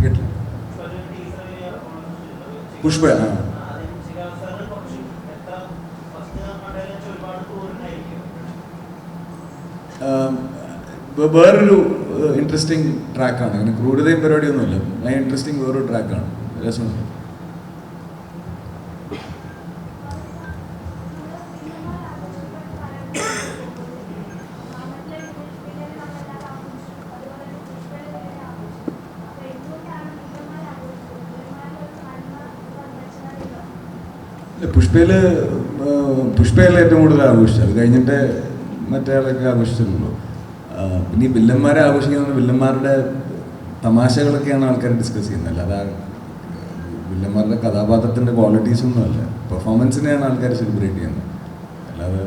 കേട്ടില്ല. പുഷ്പ വേറൊരു ഇൻട്രസ്റ്റിംഗ് ട്രാക്കാണ്. അങ്ങനെ ക്രൂരതയും പരിപാടിയൊന്നുമില്ല. ഭയങ്കര ഇൻട്രസ്റ്റിംഗ് വേറൊരു ട്രാക്കാണ്. രസമുണ്ട്. പുഷ്പയിൽ ഏറ്റവും കൂടുതൽ ആഘോഷിച്ചത്. അത് കഴിഞ്ഞിട്ട് മറ്റേ ആളൊക്കെ ആഘോഷിച്ചിട്ടുള്ളൂ. പിന്നെ ഈ വില്ലന്മാരെ ആഘോഷിക്കുന്ന വില്ലന്മാരുടെ തമാശകളൊക്കെയാണ് ആൾക്കാർ ഡിസ്കസ് ചെയ്യുന്നത്. അല്ലാതെ വില്ലന്മാരുടെ കഥാപാത്രത്തിൻ്റെ ക്വാളിറ്റീസ് ഒന്നുമല്ല, പെർഫോമൻസിനെയാണ് ആൾക്കാർ സെലിബ്രേറ്റ് ചെയ്യുന്നത്. അല്ലാതെ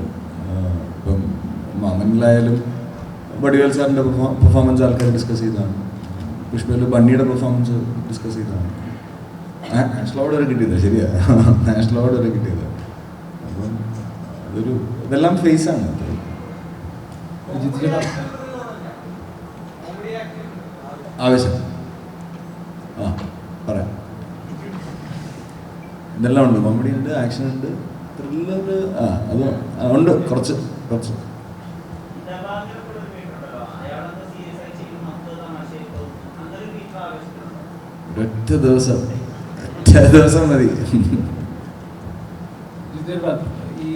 ഇപ്പം മാമനിലായാലും വടിവേൽ സാറിൻ്റെ പെർഫോമൻസ് ആൾക്കാർ ഡിസ്കസ് ചെയ്തതാണ്. പുഷ്പയിൽ ബണ്ണിയുടെ പെർഫോമൻസ് ഡിസ്കസ് ചെയ്തതാണ്. നാഷണൽ അവാർഡ് വരെ കിട്ടിയത്. ശരിയാ, നാഷണൽ അവാർഡ് വരെ കിട്ടിയത്. അപ്പം അതൊരു ഇതെല്ലാം ഫേസാണ്. ആവേശം പറയാം. ഇതെല്ലാം ഉണ്ട്. കോമഡി ഉണ്ട്, ആക്ഷൻ ഉണ്ട്, ത്രില്ലർ അത് ഉണ്ട്. കുറച്ച് ഒറ്റ ദിവസം മതി. ഈ